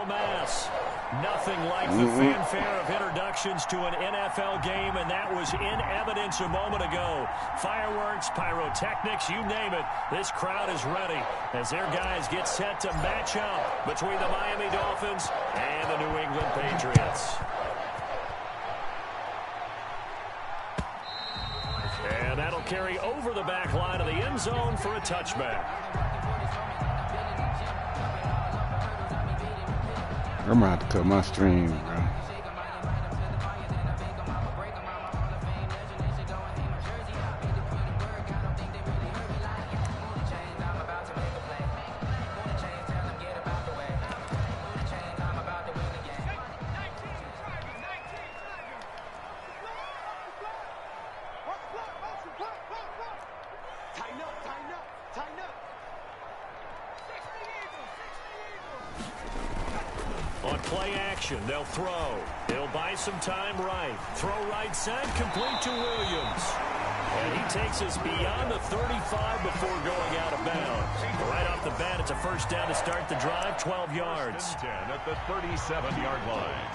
Mass. Nothing like the fanfare of introductions to an NFL game, and that was in evidence a moment ago. Fireworks, pyrotechnics, you name it. This crowd is ready as their guys get set to match up between the Miami Dolphins and the New England Patriots. And that'll carry over the back line of the end zone for a touchback. I'm about to cut my stream, bro. On play action, they'll throw. He'll buy some time right. Throw right side, complete to Williams. And he takes us beyond the 35 before going out of bounds. Right off the bat, it's a first down to start the drive, 12 yards. 10 at the 37-yard line.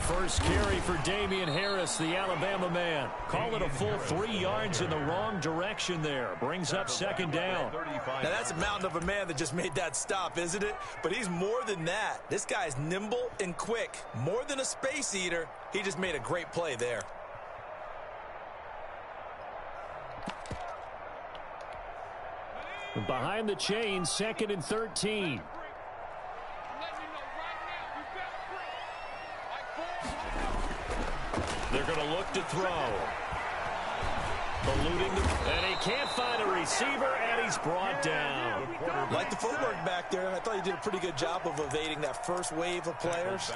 First carry for Damian Harris, the Alabama man. Call it a full 3 yards in the wrong direction there. Brings up second down. Now that's a mountain of a man that just made that stop, isn't it? But he's more than that. This guy's nimble and quick. More than a space eater. He just made a great play there. Behind the chain, 2nd and 13. They're going to look to throw. Eluding, and he can't find a receiver, and he's brought down. Like the footwork back there, I thought he did a pretty good job of evading that first wave of players.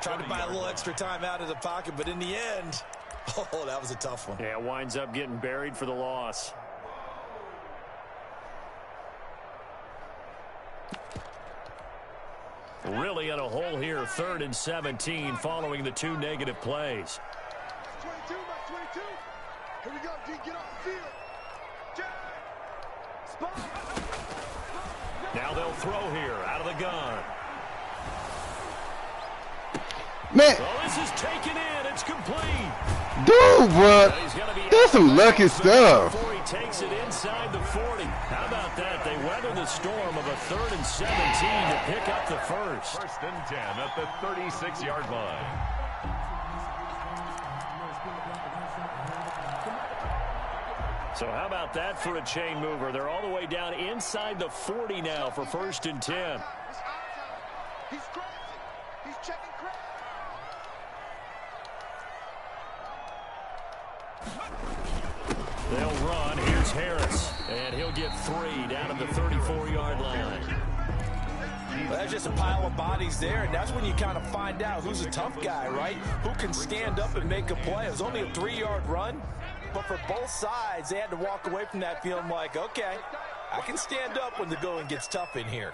Tried to buy a little extra time out of the pocket, but in the end, oh, that was a tough one. Yeah, winds up getting buried for the loss. Really in a hole here, 3rd and 17, following the 2 negative plays. 22, 22. Here we go, G, get off the field. Now they'll throw here, out of the gun. Man. Oh, this is taken in. It's complete. Dude, bro. That's some lucky stuff. Before he takes it inside the 40. How about that? They weather the storm of a 3rd and 17 to pick up the first. 1st and 10 at the 36-yard line. So how about that for a chain mover? They're all the way down inside the 40 now for 1st and 10. He's crazy. He's checking crazy. They'll run. Here's Harris. And he'll get 3 down at the 34-yard line. Well, that's just a pile of bodies there, and that's when you kind of find out who's a tough guy, right? Who can stand up and make a play. It was only a 3-yard run, but for both sides, they had to walk away from that feeling like, okay, I can stand up when the going gets tough in here.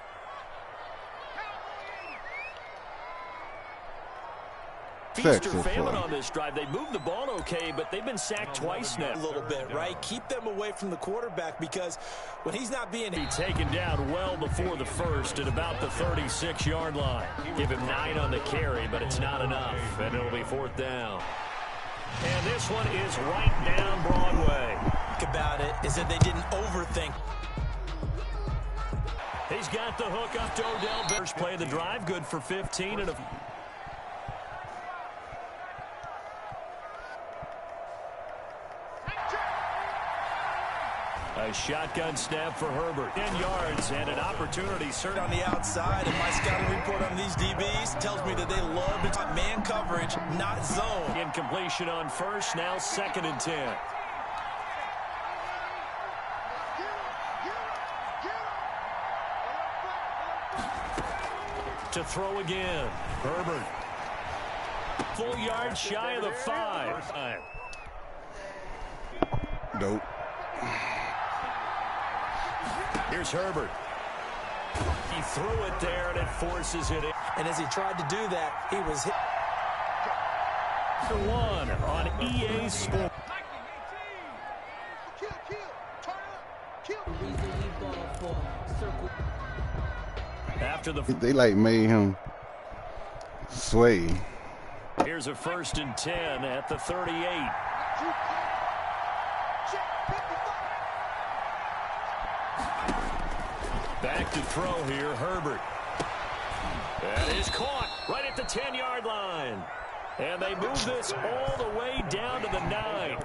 Feast or famine on this drive. They moved the ball okay, but they've been sacked twice now. A little bit, right? Keep them away from the quarterback because when he's not being taken down well before the first at about the 36-yard line. Give him 9 on the carry, but it's not enough, and it'll be 4th down. And this one is right down Broadway. Think about it is that they didn't overthink. He's got the hook up to Odell. First play of the drive, good for 15 and a... A shotgun snap for Herbert. 10 yards and an opportunity served on the outside. And my scouting report on these DBs tells me that they love to talk man coverage, not zone. Incompletion on first, now 2nd and 10. To throw again. Herbert. Full yard shy of the 5. Dope. Here's Herbert. He threw it there, and it forces it in. And as he tried to do that, he was hit. 1 on EA Sports. After the They like made him sway. here's a 1st and 10 at the 38. Back to throw here, Herbert. That is caught right at the 10-yard line. And they move this all the way down to the 9.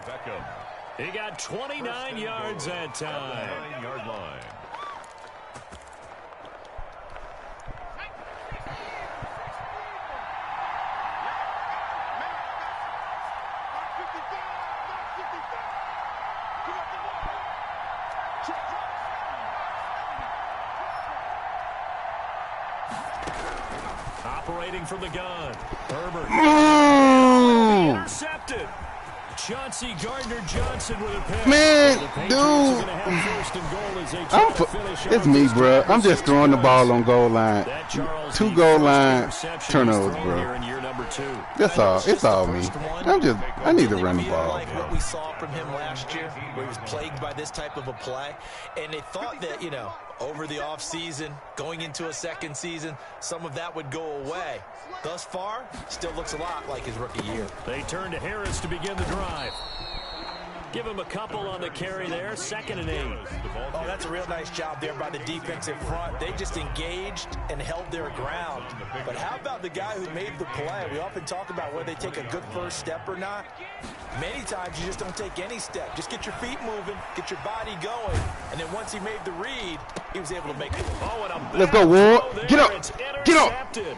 He got 29 yards that time. 9-yard line. Operating from the gun. Herbert. Intercepted. Chauncey Gardner-Johnson with a pass. Man, dude. It's me, bro. I'm just throwing the ball on goal line. 2 goal line turnovers, bro. That's all. It's all me. I need to run the ball, Like what we saw from him last year, where he was plagued by this type of a play. And they thought that, you know, over the offseason, going into a second season, some of that would go away. Thus far, still looks a lot like his rookie year. They turn to Harris to begin the drive. Give him a couple on the carry there. 2nd and 8. Oh, that's a real nice job there by the defensive front. They just engaged and held their ground. But how about the guy who made the play? We often talk about whether they take a good first step or not. Many times you just don't take any step. Just get your feet moving, get your body going, and then once he made the read, he was able to make it. Oh, and a Let's go, Ward. Get up. It's Get up. intercepted.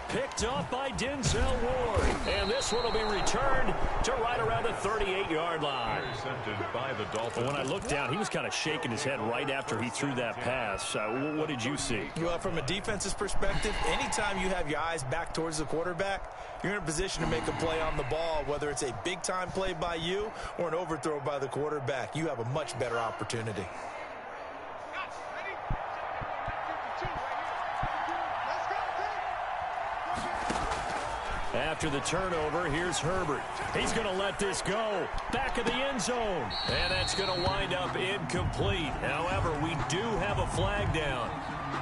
Picked up by Denzel Ward. And this one will be returned to right around the 38-yard line. Intercepted by the Dolphins. When I looked down, he was kind of shaking his head right after he threw that pass. What did you see? Well, from a defense's perspective, anytime you have your eyes back towards the quarterback, you're in a position to make a play on the ball, whether it's a big-time play by you or an overthrow by the quarterback. You have a much better opportunity. After the turnover, here's Herbert. He's going to let this go. Back of the end zone. And that's going to wind up incomplete. However, we do have a flag down.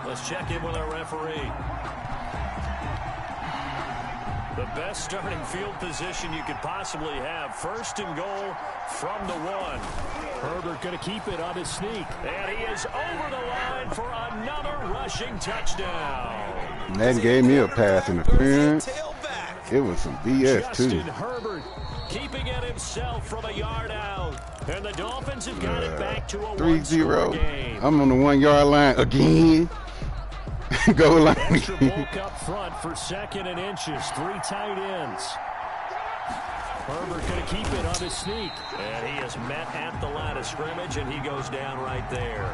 Let's check in with our referee. The best starting field position you could possibly have. 1st and goal from the 1. Herbert going to keep it on his sneak. And he is over the line for another rushing touchdown. That gave me a pass interference. It was some BS, too. Justin Herbert keeping it himself from a yard out. And the Dolphins have got it back to a 3-0. game. I'm on the 1-yard line again. Goal line. Extra bulk up front for 2nd and inches. 3 tight ends. Herbert going to keep it on his sneak. And he is met at the line of scrimmage, and he goes down right there.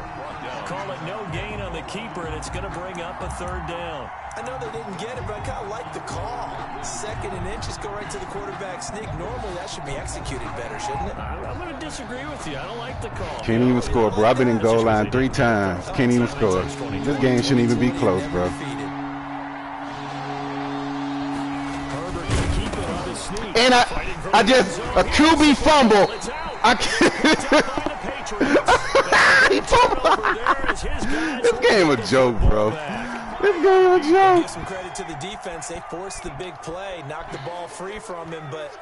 Call it no gain on the keeper, and it's going to bring up a 3rd down. I know they didn't get it, but I kind of like the call. 2nd and inches, go right to the quarterback sneak. Normally, that should be executed better, shouldn't it? I'm going to disagree with you. I don't like the call. Can't even score, bro. I've been in goal line 3 times. Can't even score. This game shouldn't even be close, bro. And I just, a QB fumble. I can't. This game a joke, bro. This game a joke. Give some credit to the defense. They forced the big play, knocked the ball free from him, but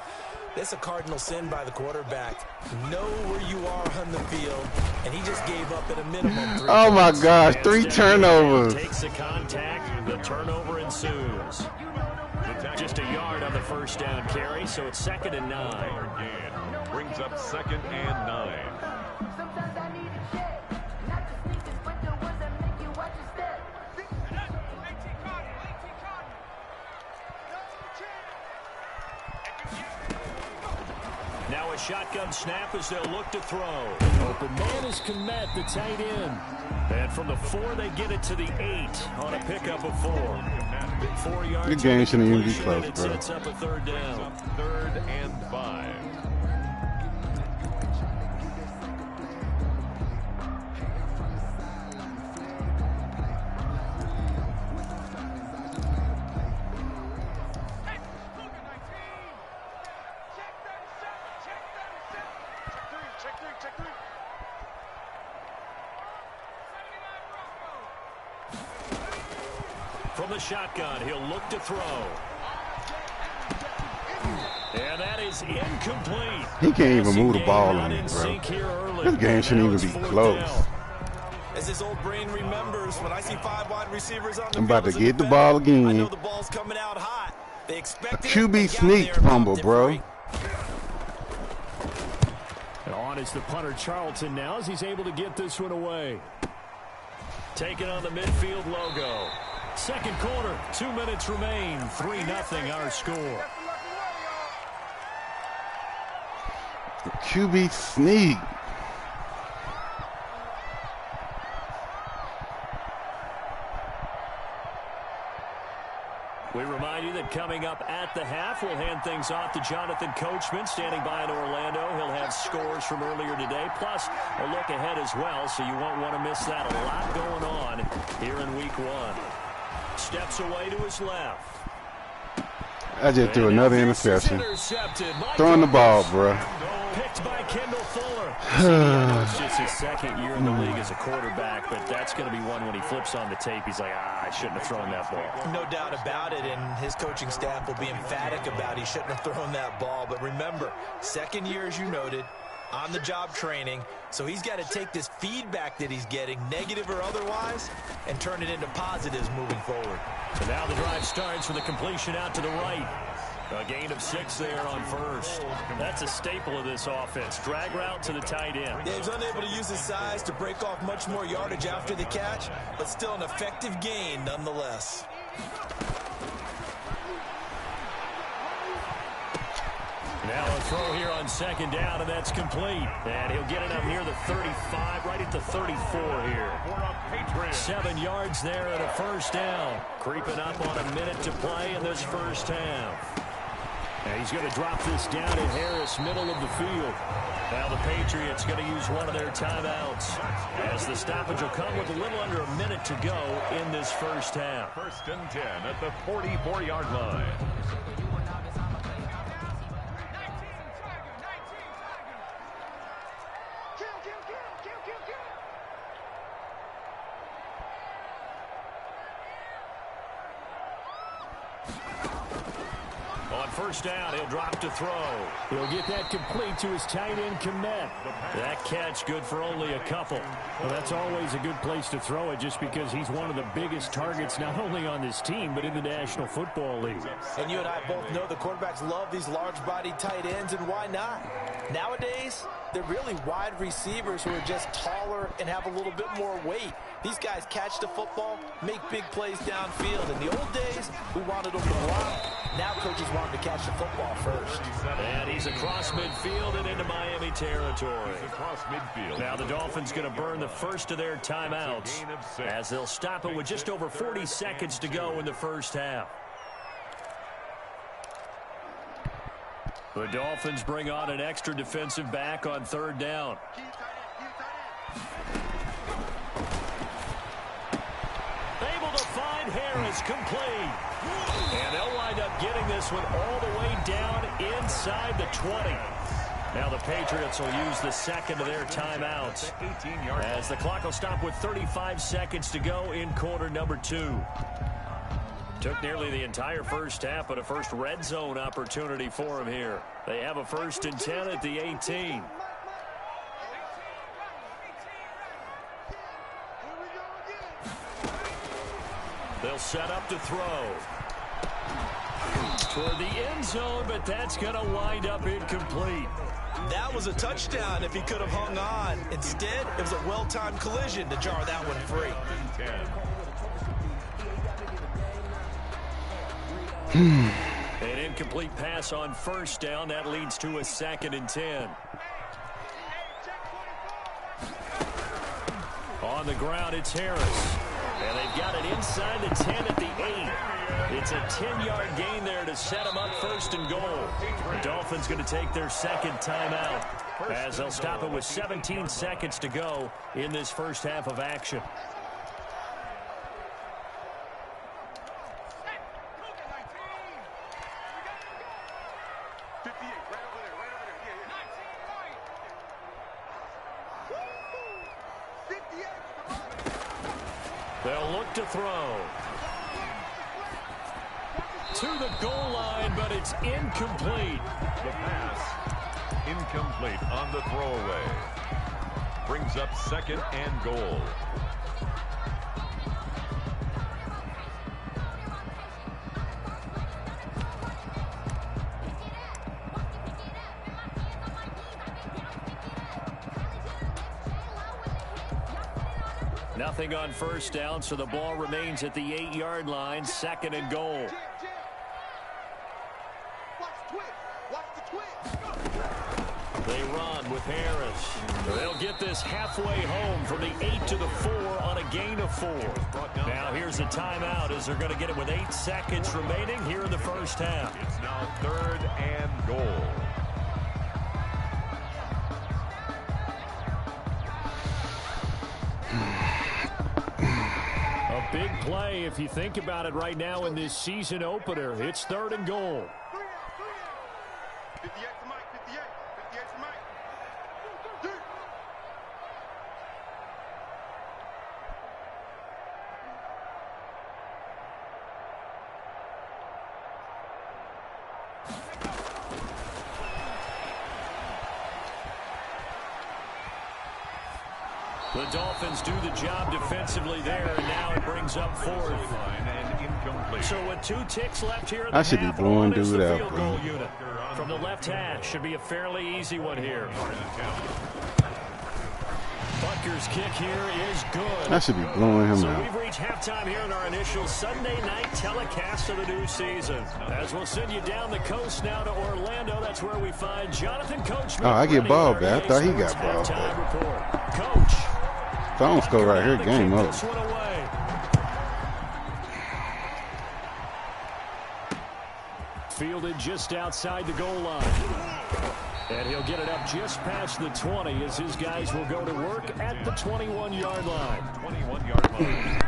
it's a cardinal sin by the quarterback. Know where you are on the field, and he just gave up at a minimum 3 Oh my gosh, 3 turnovers. Takes the contact, the turnover ensues. Just a yard on the 1st down carry, so it's 2nd and 9. Brings up 2nd and 9. Now a shotgun snap as they'll look to throw. Open man is Kmet, the tight end. And from the 4, they get it to the 8 on a pickup of 4. 4 yards. Good game shouldn't even be close, bro. It sets up a third down. 3rd and 5. From the shotgun, he'll look to throw. And that is incomplete. He can't even move the ball on it, bro. This game shouldn't even be close. As his old brain remembers, when I see 5 wide receivers on the I'm about to field as a get the defender, ball I know again. the ball's coming out hot. They A expected QB sneak fumble, bro. On is the punter Charlton now as he's able to get this one away. Taking on the midfield logo. Second quarter, 2 minutes remain. 3-0 our score. QB sneak. We remind you that coming up at the half, we'll hand things off to Jonathan Coachman, standing by in Orlando. He'll have scores from earlier today, plus a look ahead as well, so you won't want to miss that. A lot going on here in Week 1. Steps away to his left. I just threw another interception. Throwing the ball, bro. Picked by Kendall Fuller. It's just his second year in the league as a quarterback, but that's going to be one when he flips on the tape. He's like, I shouldn't have thrown that ball. No doubt about it, and his coaching staff will be emphatic about he shouldn't have thrown that ball. But remember, second year, as you noted, on-the-job training, so he's got to take this feedback that he's getting, negative or otherwise, and turn it into positives moving forward. So now the drive starts with a completion out to the right. A gain of 6 there on first. That's a staple of this offense. Drag route to the tight end. Yeah, he's unable to use his size to break off much more yardage after the catch, but still an effective gain nonetheless. Now a throw here on second down, and that's complete. And he'll get it up near the 35, right at the 34 here. 7 yards there and a first down. Creeping up on a minute to play in this first half. And he's going to drop this down at Harris, middle of the field. Now the Patriots going to use one of their timeouts, as the stoppage will come with a little under a minute to go in this first half. 1st and 10 at the 44-yard line. First down, he'll drop to throw. He'll get that complete to his tight end, Kmet. That catch good for only a couple. Well, that's always a good place to throw it, just because he's one of the biggest targets not only on this team but in the National Football League. And you and I both know the quarterbacks love these large-bodied tight ends, and why not? Nowadays, they're really wide receivers who are just taller and have a little bit more weight. These guys catch the football, make big plays downfield. In the old days, we wanted them to block. Now coaches want them to catch the football first. And he's across midfield and into Miami territory. Across midfield. Now the Dolphins going to burn the first of their timeouts, as they'll stop it with just over 40 seconds to go in the first half. The Dolphins bring on an extra defensive back on third down. Able to find Harris, complete. And they'll wind up getting this one all the way down inside the 20. Now the Patriots will use the second of their timeouts, as the clock will stop with 35 seconds to go in quarter number 2. Took nearly the entire first half, but a first red zone opportunity for him here. They have a 1st and 10 at the 18. They'll set up to throw toward the end zone, but that's going to wind up incomplete. That was a touchdown if he could have hung on. Instead, it was a well-timed collision to jar that one free. An incomplete pass on first down. That leads to a 2nd and 10. On the ground, it's Harris. And they've got it inside the 10 at the 8. It's a 10-yard gain there to set them up 1st and goal. The Dolphins going to take their second timeout as they'll stop it with 17 seconds to go in this first half of action. They'll look to throw. To the goal line, but it's incomplete. The pass, incomplete on the throwaway. Brings up 2nd and goal. Nothing on 1st down, so the ball remains at the 8-yard line, 2nd and goal. They run with Harris. They'll get this halfway home from the 8 to the 4 on a gain of 4. Now here's a timeout as they're going to get it with 8 seconds remaining here in the first half. It's now 3rd and goal. A big play if you think about it right now in this season opener. It's 3rd and goal. 58 to Mike, 58 to Mike. The Dolphins do the job defensively there, and now it brings up 4th. So with 2 ticks left here in the I should be half, blowing is dude the out, field bro. goal unit from the left hash. Should be a fairly easy one here. Butker's kick here is good. I should be blowing him So out. we've reached halftime here in our initial Sunday night telecast of the new season. As we'll send you down the coast now to Orlando. That's where we find Jonathan Coachman. Oh, I get ready ball with back. our I thought he EA got Sports ball halftime back. report. Coach. Don't score right here. Game Kick up. this one away. Fielded just outside the goal line. And he'll get it up just past the 20 as his guys will go to work at the 21-yard line. 21-yard line.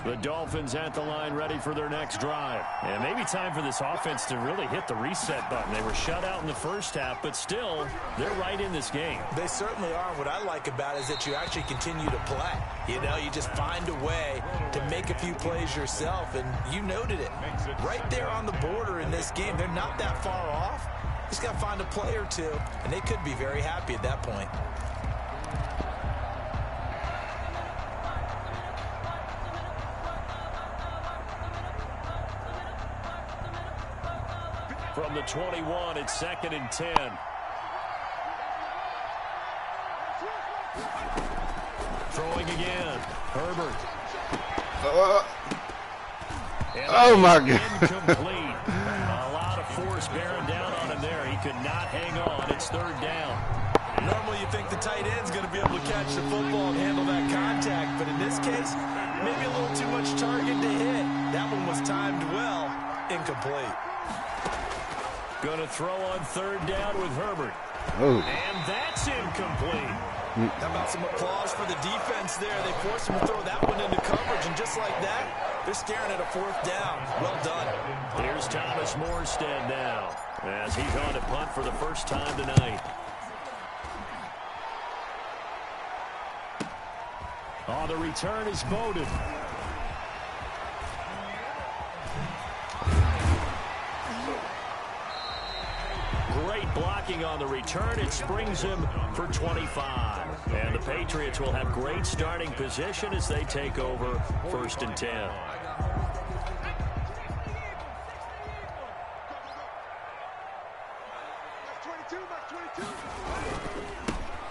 The Dolphins at the line ready for their next drive. And maybe time for this offense to really hit the reset button. They were shut out in the first half, but still, they're right in this game. They certainly are. What I like about it is that you actually continue to play. You know, you just find a way to make a few plays yourself, and you noted it. Right there on the border in this game, they're not that far off. Just got to find a play or two, and they could be very happy at that point. From the 21, it's 2nd and 10. Throwing again. Herbert. Oh, my God. Incomplete. A lot of force bearing down on him there. He could not hang on. It's 3rd down. Normally you think the tight end's going to be able to catch the football and handle that contact, but in this case, maybe a little too much target to hit. That one was timed well. Incomplete. Going to throw on 3rd down with Herbert. Oh. And that's incomplete. How about some applause for the defense there? They forced him to throw that one into coverage, and just like that, they're staring at a 4th down. Well done. Here's Thomas Morstead now as he's on to punt for the first time tonight. Oh, the return is voted. Great blocking on the return. It springs him for 25. And the Patriots will have great starting position as they take over 1st and 10.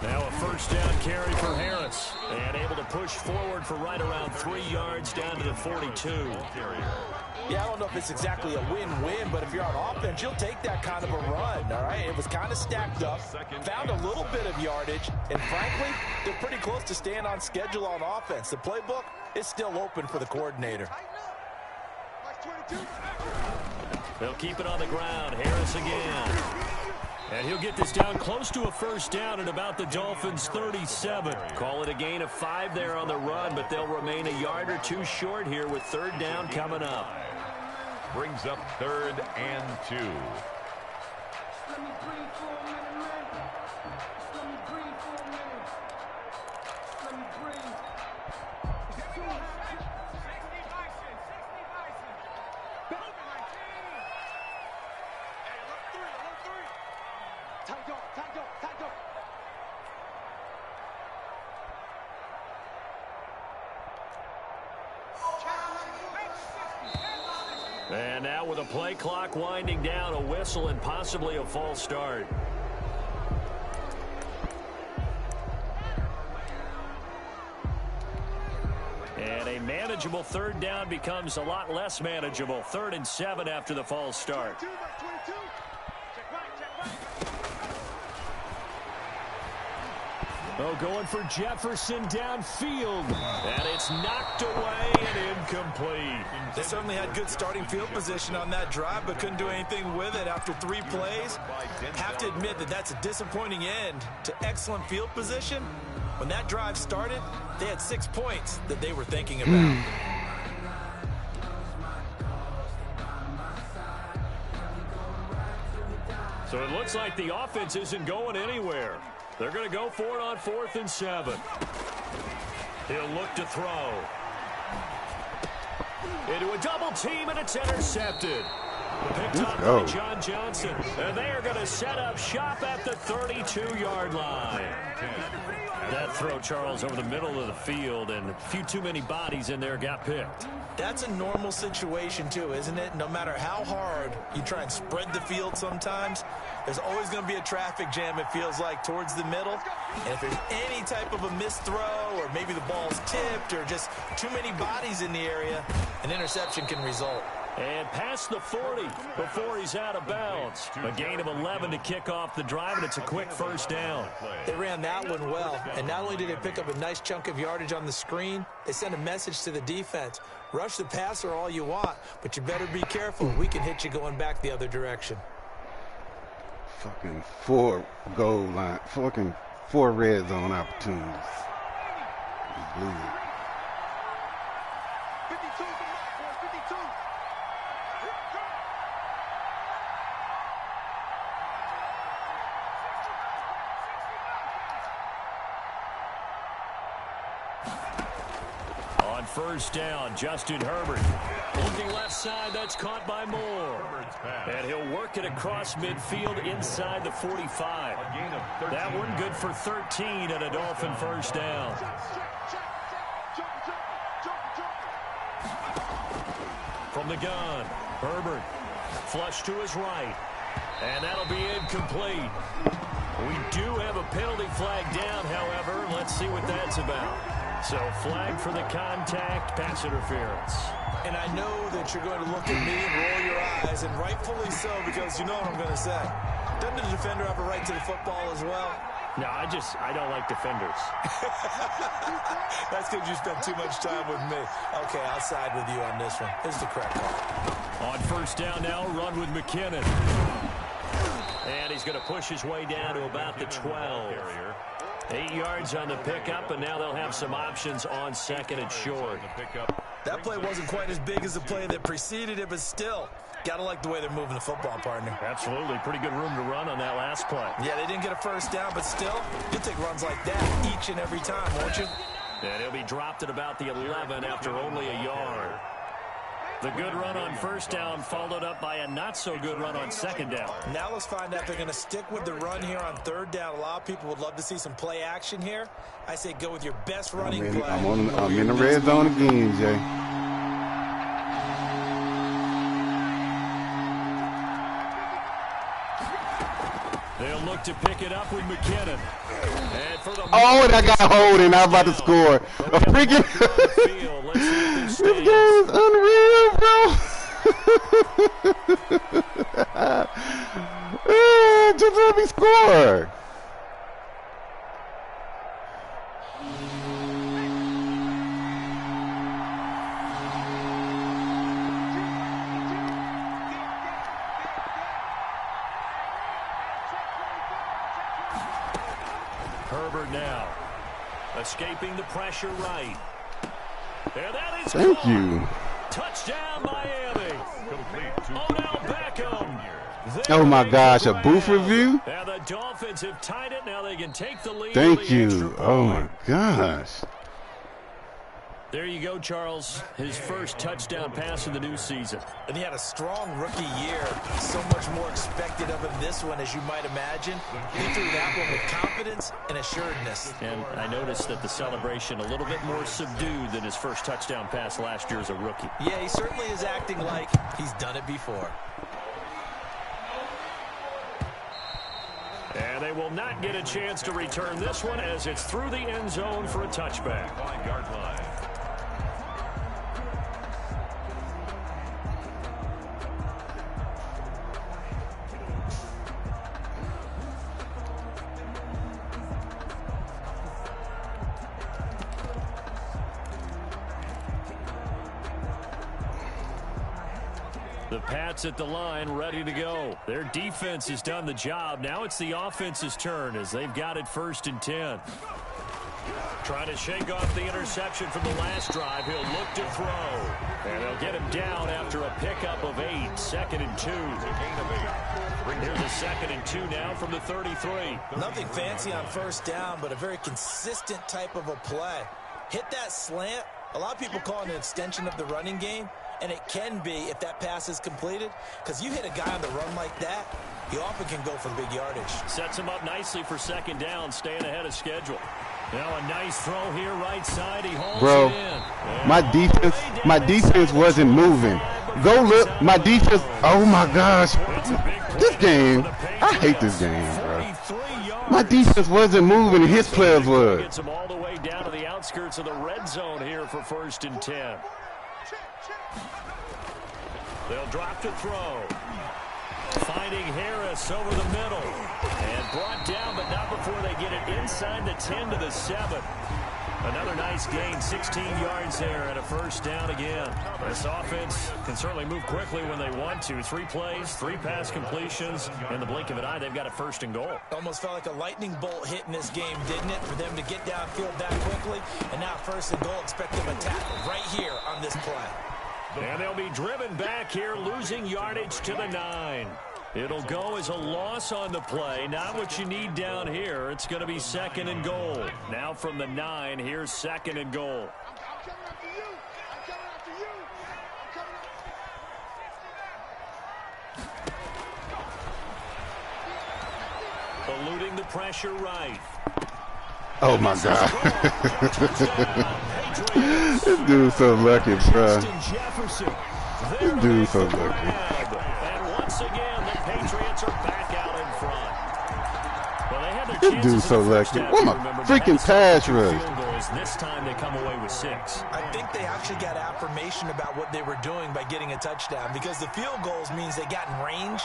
Now a 1st down carry for Harris. And able to push forward for right around 3 yards down to the 42. Yeah, I don't know if it's exactly a win-win, but if you're on offense, you'll take that kind of a run, all right? It was kind of stacked up, found a little bit of yardage, and frankly, they're pretty close to staying on schedule on offense. The playbook is still open for the coordinator. They'll keep it on the ground. Harris again. And he'll get this down close to a first down at about the Dolphins' 37. Call it a gain of 5 there on the run, but they'll remain a yard or 2 short here with 3rd down coming up. Brings up 3rd and 2. And now with a play clock winding down, a whistle and possibly a false start. And a manageable 3rd down becomes a lot less manageable. 3rd and 7 after the false start. Oh, going for Jefferson downfield. And it's knocked away and incomplete. They certainly had good starting field position on that drive, but couldn't do anything with it after 3 plays. Have to admit that that's a disappointing end to excellent field position. When that drive started, they had 6 points that they were thinking about. So it looks like the offense isn't going anywhere. They're going to go for it on 4th and 7. He'll look to throw. Into a double team, and it's intercepted. Picked up by John Johnson. And they are going to set up shop at the 32-yard line. That throw, Charles, over the middle of the field, and a few too many bodies in there got picked. That's a normal situation, too, isn't it? No matter how hard you try and spread the field sometimes, there's always going to be a traffic jam, it feels like, towards the middle. And if there's any type of a missed throw, or maybe the ball's tipped, or just too many bodies in the area, an interception can result. And past the 40 before he's out of bounds. A gain of 11 to kick off the drive, and it's a quick first down. They ran that one well, and not only did they pick up a nice chunk of yardage on the screen, they sent a message to the defense. Rush the passer all you want, but you better be careful. We can hit you going back the other direction. Fucking 4 goal line, fucking 4 red zone opportunities. Blue. First down, Justin Herbert. Looking left side, that's caught by Moore. And he'll work it across midfield inside the 45. That one good for 13 and a Dolphin first down. From the gun, Herbert. Flush to his right. And that'll be incomplete. We do have a penalty flag down, however. Let's see what that's about. So flag for the contact, pass interference. And I know that you're going to look at me and roll your eyes, and rightfully so, because you know what I'm going to say. Doesn't the defender have a right to the football as well? No, I don't like defenders. That's because you spent too much time with me. Okay, I'll side with you on this one. Here's the correct call. On first down now, run with McKinnon. And he's going to push his way down to about the 12. 8 yards on the pickup, and now they'll have some options on 2nd and short. That play wasn't quite as big as the play that preceded it, but still, got to like the way they're moving the football, partner. Absolutely. Pretty good room to run on that last play. Yeah, they didn't get a first down, but still, you'll take runs like that each and every time, won't you? And he'll be dropped at about the 11 after only a yard. The good run on first down followed up by a not-so-good run on 2nd down. Now let's find out if they're going to stick with the run here on 3rd down. A lot of people would love to see some play action here. I say go with your best running play. I'm in the red zone again, Jay. They'll look back to pick it up with McKinnon. And for the and I got holding. I'm about to score. A freaking this game is unreal, bro. Just let me score. Herbert now escaping the pressure right. And that is Thank you. Touchdown, Miami. Odell Beckham. Oh my gosh, a booth review? And the Dolphins have tied it. Now they can take the lead. Thank you. Oh my gosh. There you go, Charles. His first touchdown pass of the new season. And he had a strong rookie year. So much more expected of him this one, as you might imagine. He threw that one with confidence and assuredness. And I noticed that the celebration a little bit more subdued than his first touchdown pass last year as a rookie. Yeah, he certainly is acting like he's done it before. And they will not get a chance to return this one as it's through the end zone for a touchback. 5-yard line. The Pats at the line, ready to go. Their defense has done the job. Now it's the offense's turn as they've got it 1st and 10. Trying to shake off the interception from the last drive. He'll look to throw. And they'll get him down after a pickup of 8. 2nd and 2. Here's a 2nd and 2 now from the 33. Nothing fancy on 1st down, but a very consistent type of a play. Hit that slant. A lot of people call it an extension of the running game. And it can be if that pass is completed, because you hit a guy on the run like that, he often can go for big yardage. Sets him up nicely for 2nd down, staying ahead of schedule. Now a nice throw here, right side. He holds it in. My defense wasn't moving. Go look, my defense. Oh my gosh, this game. I hate this game, bro. My defense wasn't moving, and his players was. Gets him all the way down to the outskirts of the red zone here for 1st and 10. They'll drop to throw. Finding Harris over the middle. And brought down, but not before they get it inside the 10 to the 7. Another nice gain, 16 yards there, and a 1st down again. This offense can certainly move quickly when they want to. 3 plays, 3 pass completions. In the blink of an eye, they've got a 1st and goal. Almost felt like a lightning bolt hit in this game, didn't it? For them to get downfield that quickly. And now 1st and goal, expect them to tackle right here on this play. And they'll be driven back here, losing yardage to the 9. It'll go as a loss on the play. Not what you need down here. It's going to be 2nd and goal. Now from the 9, here's 2nd and goal. Eluding the pressure right. Oh my God. This dude's so lucky, bro. This dude's so lucky. And once again, the Patriots are back out in front. Well, they had their This dude's so lucky. What my freaking pass rush. This time they come away with 6. I think they actually got affirmation about what they were doing by getting a touchdown, because the field goals means they got in range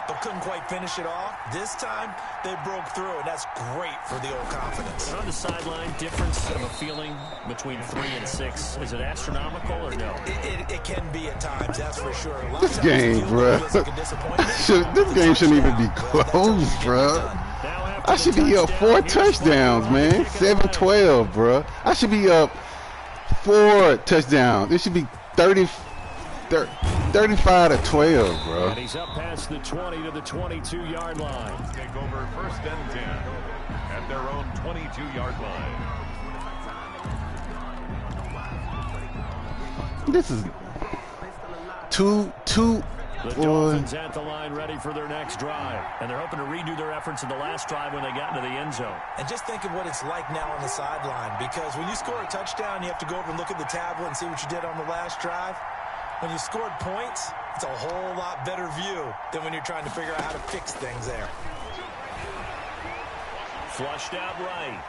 but couldn't quite finish it off. This time they broke through, and that's great for the old confidence. On the sideline, difference of a feeling between 3 and 6, is it astronomical or no? It can be at times, that's for sure. This game, bro. This game shouldn't even be close, bro. I should be up 4 touchdowns, man. 7-12, bro. I should be up 4 touchdowns. It should be 35 to 12, bro. And he's up past the 20 to the 22-yard line. Take over 1st and 10 at their own 22-yard line. This is two. The Dolphins at the line, ready for their next drive. And they're hoping to redo their efforts in the last drive when they got into the end zone. And just think of what it's like now on the sideline, because when you score a touchdown, you have to go over and look at the tablet and see what you did on the last drive. When you scored points, it's a whole lot better view than when you're trying to figure out how to fix things there. Flushed out right.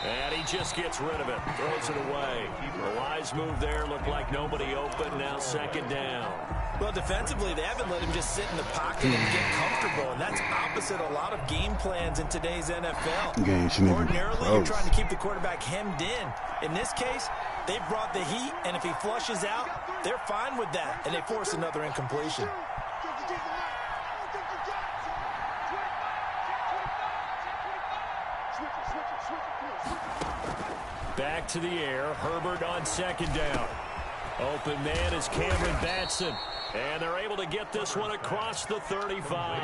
And he just gets rid of it. Throws it away. A wise move there. Looked like nobody open. Now second down. Well, defensively, they haven't let him just sit in the pocket and get comfortable, and that's opposite a lot of game plans in today's NFL. Ordinarily, you're trying to keep the quarterback hemmed in. In this case, they brought the heat, and if he flushes out, they're fine with that, and they force another incompletion. Back to the air. Herbert on second down. Open man is Cameron Batson. And they're able to get this one across the 35.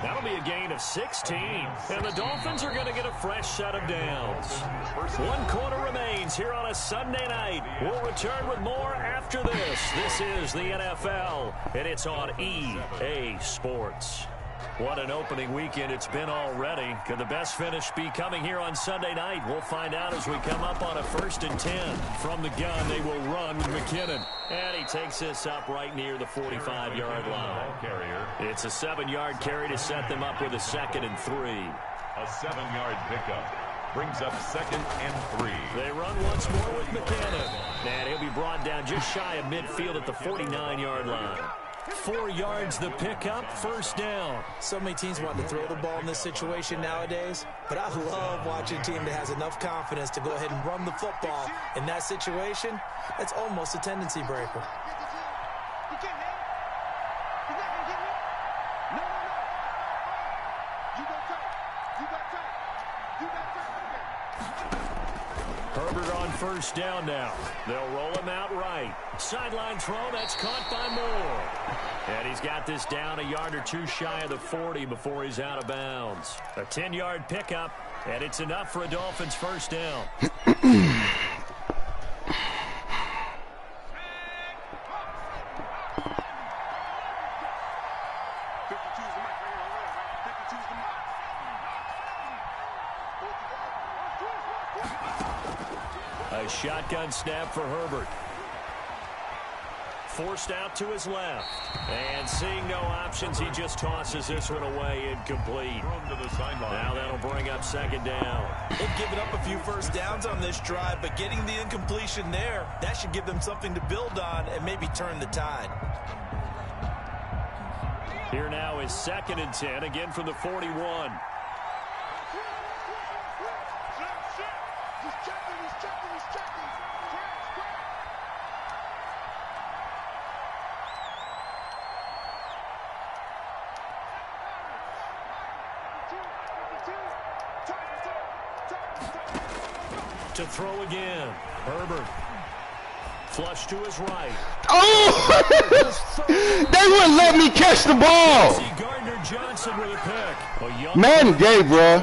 That'll be a gain of 16. And the Dolphins are going to get a fresh set of downs. 1 quarter remains here on a Sunday night. We'll return with more after this. This is the NFL, and it's on EA Sports. What an opening weekend it's been already. Could the best finish be coming here on Sunday night? We'll find out as we come up on a 1st and 10. From the gun, they will run with McKinnon. And he takes this up right near the 45-yard line. It's a 7-yard carry to set them up with a 2nd and 3. A 7-yard pickup brings up 2nd and 3. They run once more with McKinnon. And he'll be brought down just shy of midfield at the 49-yard line. 4 yards the pickup, 1st down. So many teams want to throw the ball in this situation nowadays, but I love watching a team that has enough confidence to go ahead and run the football. In that situation, that's almost a tendency breaker. Herbert on 1st down now. They'll roll him out right. Sideline throw, that's caught by Moore. And he's got this down a yard or two shy of the 40 before he's out of bounds. A 10-yard pickup, and it's enough for a Dolphins 1st down. A shotgun snap for Herbert. Forced out to his left. And seeing no options, he just tosses this one away incomplete. Now that'll bring up 2nd down. They've given up a few 1st downs on this drive, but getting the incompletion there, that should give them something to build on and maybe turn the tide. Here now is 2nd and 10, again from the 41. To throw again. Herbert. Flush to his right. Oh! They wouldn't let me catch the ball. Gardner Johnson with a pick. Madden gay, bro.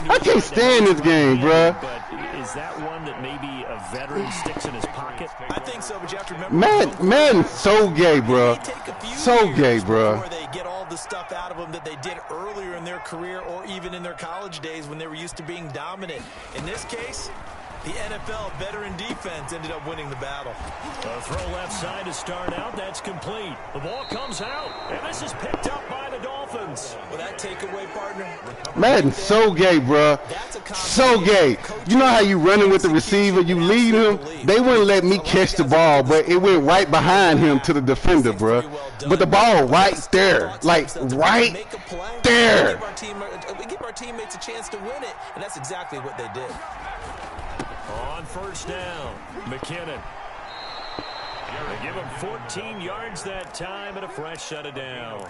I can't stand this game, bro. But is that one that maybe a veteran sticks in his pocket? I think so, but you have to remember. Madden's so gay, bro. So gay, bro. Before they get all the stuff out of them that they did earlier in their career or even in their college days when they were used to being dominant. In this case, the NFL veteran defense ended up winning the battle. A throw left side to start out. That's complete. The ball comes out, and this is picked up by the Dolphins. Well, that takeaway, partner. Madden's so gay, bro. So gay. You know how you running with the receiver, you lead him? They wouldn't let me catch the ball, but it went right behind him to the defender, bro. But the ball right there, like right there. We give our teammates a chance to win it, and that's exactly what they did. On 1st down, McKinnon. They give him 14 yards that time and a fresh set of downs.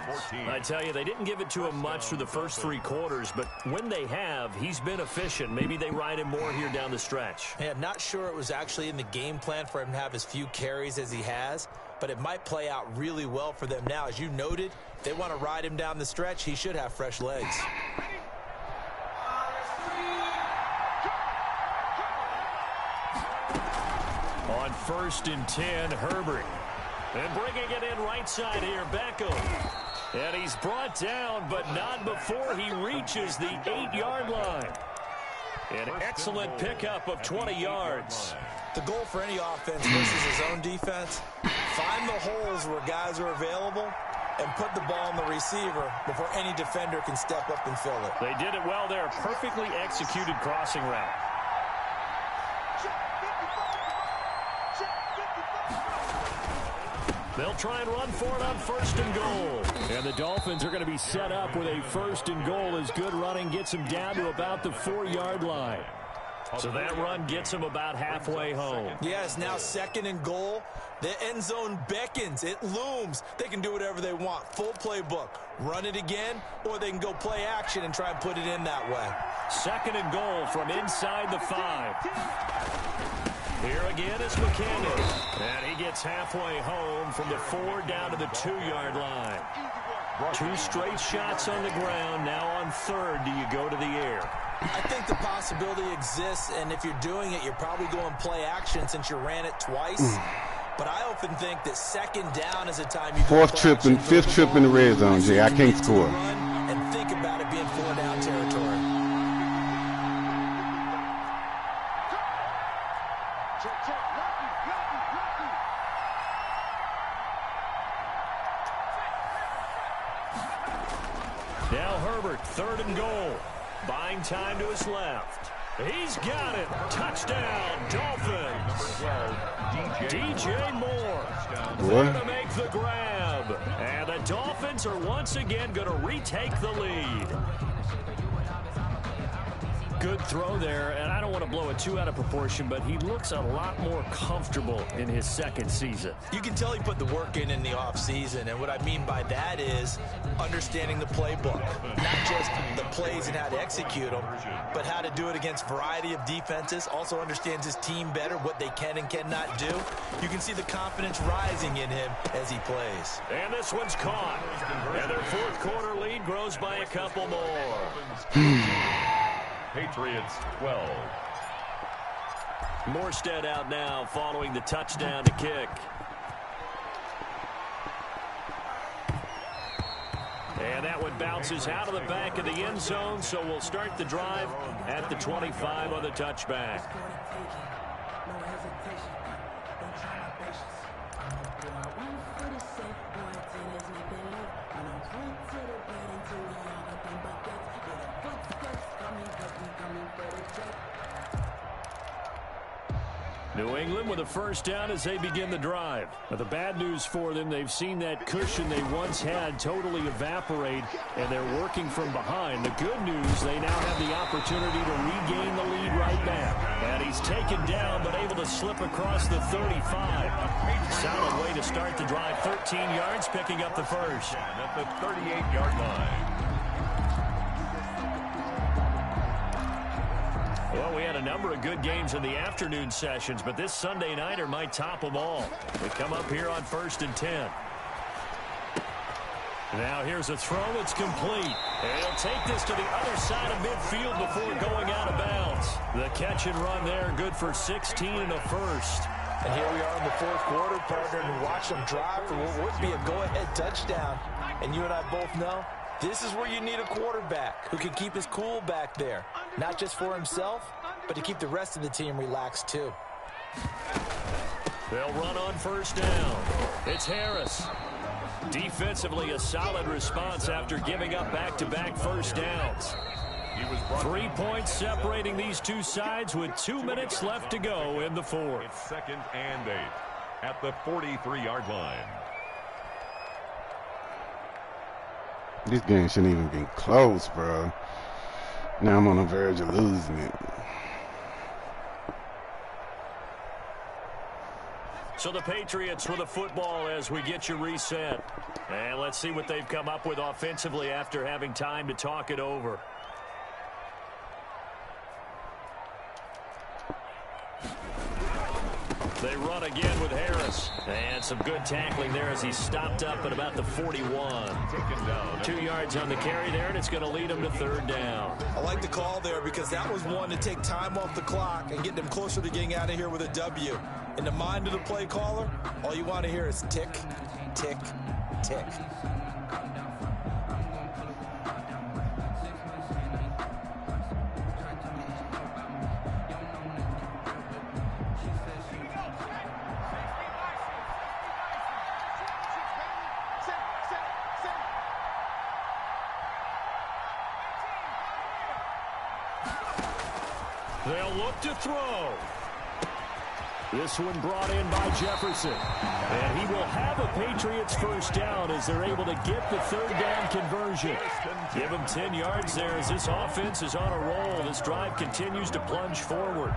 I tell you, they didn't give it to him much through the first 3 quarters, but when they have, he's been efficient. Maybe they ride him more here down the stretch. Hey, I'm not sure it was actually in the game plan for him to have as few carries as he has, but it might play out really well for them now. As you noted, if they want to ride him down the stretch, he should have fresh legs. On 1st and 10, Herbert. And bringing it in right side here, Beckham. And he's brought down, but not before he reaches the 8-yard line. An excellent pickup of 20 yards. The goal for any offense versus his own defense, find the holes where guys are available and put the ball on the receiver before any defender can step up and fill it. They did it well there. Perfectly executed crossing route. They'll try and run for it on 1st and goal. And the Dolphins are going to be set up with a 1st and goal as good running gets them down to about the 4-yard line. So that run gets them about halfway home. Yes, now 2nd and goal. The end zone beckons. It looms. They can do whatever they want. Full playbook. Run it again, or they can go play action and try and put it in that way. 2nd and goal from inside the 5. Here again is McKinnon. And he gets halfway home from the 4 down to the 2-yard line. 2 straight shots on the ground. Now on 3rd, do you go to the air? I think the possibility exists, and if you're doing it, you're probably going play action since you ran it twice. But I often think that 2nd down is a time you 4th trip and 5th trip in the red zone, Jay. I can't score. And think about it being 4 down territory. Now Herbert, 3rd and goal. Buying time to his left. He's got it. Touchdown, Dolphins. DJ Moore. There to make the grab. And the Dolphins are once again going to retake the lead. Good throw there, and I don't want to blow it too out of proportion, but he looks a lot more comfortable in his 2nd season. You can tell he put the work in the offseason, and what I mean by that is understanding the playbook. Not just the plays and how to execute them, but how to do it against a variety of defenses. Also understands his team better, what they can and cannot do. You can see the confidence rising in him as he plays. And this one's caught. And their 4th quarter lead grows by a couple more. Patriots 12. Morstead out now following the touchdown to kick. And that one bounces out of the back of the end zone, so we'll start the drive at the 25 on the touchback. New England with a 1st down as they begin the drive. Now, the bad news for them, they've seen that cushion they once had totally evaporate, and they're working from behind. The good news, they now have the opportunity to regain the lead right back. And he's taken down, but able to slip across the 35. Solid way to start the drive. 13 yards, picking up the 1st. At the 38-yard line. Well, we had a number of good games in the afternoon sessions, but this Sunday nighter might top them all. We come up here on 1st and 10. Now here's a throw. It's complete. And he'll take this to the other side of midfield before going out of bounds. The catch and run there, good for 16 and a 1st. And here we are in the 4th quarter, partner, and watch them drive for what would be a go-ahead touchdown. And you and I both know this is where you need a quarterback who can keep his cool back there. Not just for himself, but to keep the rest of the team relaxed too. They'll run on 1st down. It's Harris. Defensively, a solid response after giving up back-to-back 1st downs. 3 points separating these two sides with 2 minutes left to go in the 4th. It's 2nd and 8 at the 43-yard line. This game shouldn't even be close, bro. Now I'm on the verge of losing it. So the Patriots with the football as we get you reset. And let's see what they've come up with offensively after having time to talk it over. They run again with Harris. And some good tackling there as he stopped up at about the 41. 2 yards on the carry there, and it's going to lead him to 3rd down. I like the call there because that was one to take time off the clock and get them closer to getting out of here with a W. In the mind of the play caller, all you want to hear is tick, tick, tick. They'll look to throw. This one brought in by Jefferson. And he will have a Patriots first down as they're able to get the third down conversion. Give him 10 yards there as this offense is on a roll. This drive continues to plunge forward.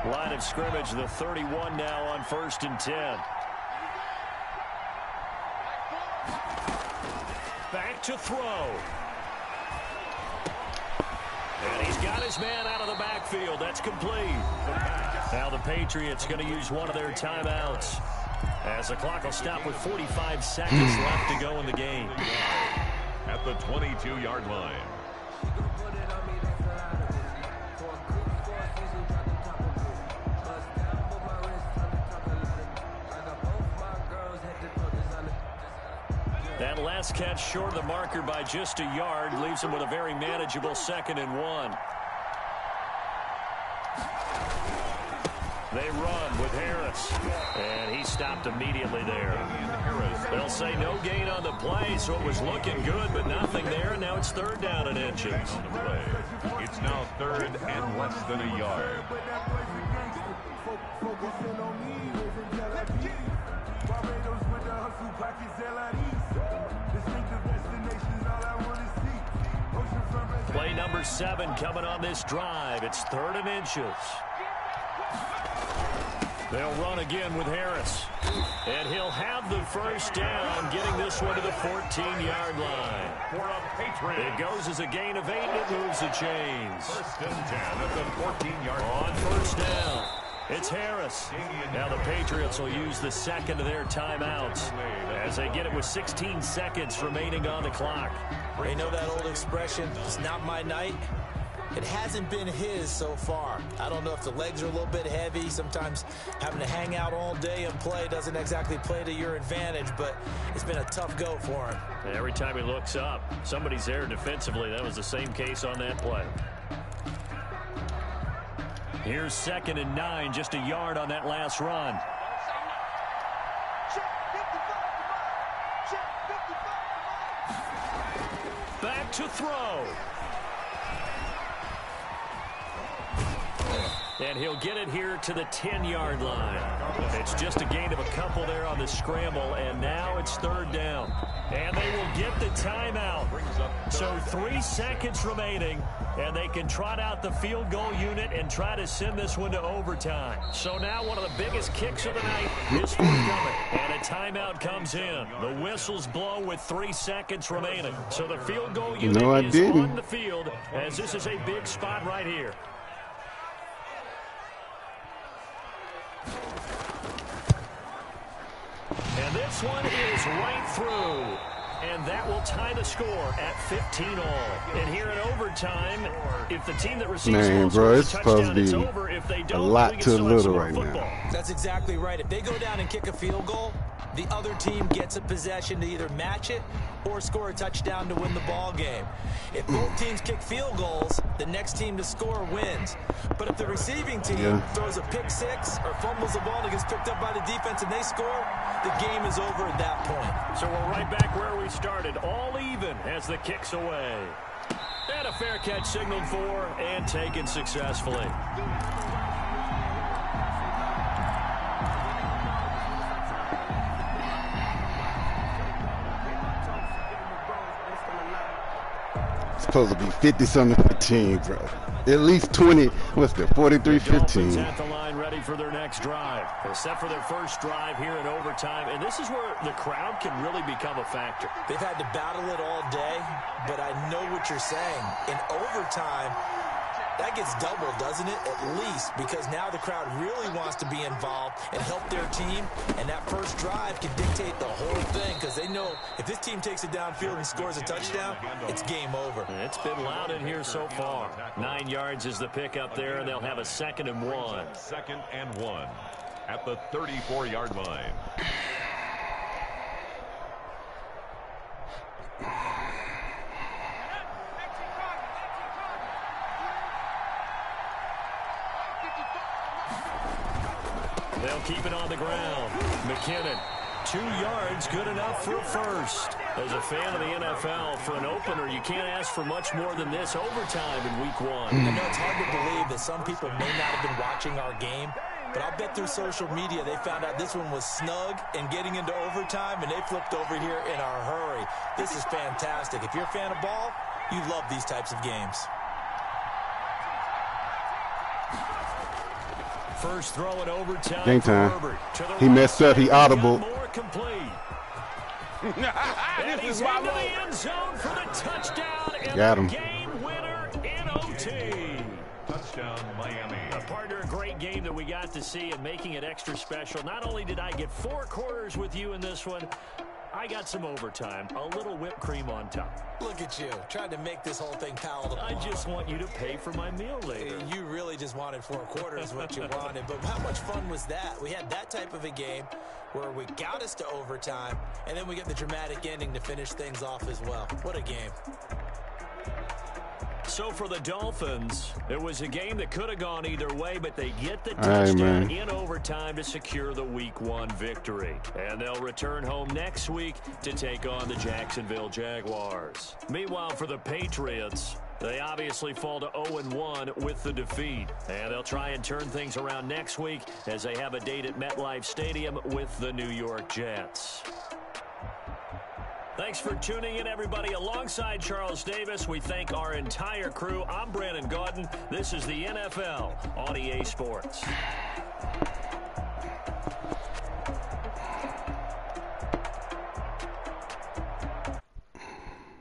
Line of scrimmage, the 31 now on 1st and 10. Back to throw. And he's got his man out of the backfield. That's complete. Now the Patriots going to use one of their timeouts as the clock will stop with 45 seconds left to go in the game. At the 22-yard line. That last catch short of the marker by just a yard leaves him with a very manageable 2nd and 1. They run with Harris, and he stopped immediately there. They'll say no gain on the play, so it was looking good, but nothing there, and now it's 3rd down and inches. It's now 3rd and less than a yard. Play number 7 coming on this drive. It's 3rd and inches. They'll run again with Harris. And he'll have the first down, getting this one to the 14-yard line. It goes as a gain of 8, and it moves the chains. 1st and 10 at the 14-yard line. On 1st down, it's Harris. Now the Patriots will use the 2nd of their timeouts as they get it with 16 seconds remaining on the clock. They know that old expression, it's not my night. It hasn't been his so far. I don't know if the legs are a little bit heavy. Sometimes having to hang out all day and play doesn't exactly play to your advantage, but it's been a tough go for him. And every time he looks up, somebody's there defensively. That was the same case on that play. Here's 2nd and 9, just a yard on that last run. Back to throw. And he'll get it here to the 10-yard line. It's just a gain of a couple there on the scramble, and now it's 3rd down. And they will get the timeout. So 3 seconds remaining, and they can trot out the field goal unit and try to send this one to overtime. So now one of the biggest kicks of the night is forthcoming, and a timeout comes in. The whistles blow with 3 seconds remaining. So the field goal unit is on the field, as this is a big spot right here. And this one is right through. And that will tie the score at 15 all. And here in overtime, if the team that receives it's supposed to be over. If they don't, a lot to little right now. That's exactly right. If they go down and kick a field goal, the other team gets a possession to either match it or score a touchdown to win the ball game. If both teams kick field goals, the next team to score wins. But if the receiving team throws a pick 6 or fumbles the ball that gets picked up by the defense and they score, the game is over at that point. So we're right back where we started, all even as the kick's away. And a fair catch signaled for and taken successfully. It's supposed to be 50-something-15, bro. At least 20. What's that? 43-15. At the line, ready for their next drive. They're set for their first drive here in overtime, and this is where the crowd can really become a factor. They've had to battle it all day, but I know what you're saying. In overtime, that gets doubled, doesn't it? At least, because now the crowd really wants to be involved and help their team, and that first drive can dictate the whole thing, because they know if this team takes it downfield and scores a touchdown, it's game over. It's been loud in here so far. 9 yards is the pickup there, and they'll have a 2nd and 1. 2nd and 1 at the 34-yard line. They'll keep it on the ground. McKinnon 2 yards, good enough for a first. As a fan of the NFL, for an opener, you can't ask for much more than this overtime in week 1. I know it's hard to believe that some people may not have been watching our game, but I'll bet through social media they found out this one was snug and getting into overtime, and they flipped over here in a hurry. This is fantastic. If you're a fan of ball, you love these types of games. First throw in overtime. Game time. He messed up. He audible. More complete. And he's into the end zone for the touchdown. And got him. Game winner in OT. Touchdown, Miami. A partner, a great game that we got to see and making it extra special. Not only did I get 4 quarters with you in this one, I got some overtime, a little whipped cream on top. Look at you, trying to make this whole thing palatable. I just want you to pay for my meal later. You really just wanted 4 quarters what you wanted, but how much fun was that? We had that type of a game where we got us to overtime, and then we get the dramatic ending to finish things off as well. What a game. So for the Dolphins, it was a game that could have gone either way, but they get the touchdown in overtime to secure the Week 1 victory. And they'll return home next week to take on the Jacksonville Jaguars. Meanwhile, for the Patriots, they obviously fall to 0-1 with the defeat. And they'll try and turn things around next week as they have a date at MetLife Stadium with the New York Jets. Thanks for tuning in, everybody. Alongside Charles Davis, we thank our entire crew. I'm Brandon Gaudin. This is the NFL on EA Sports.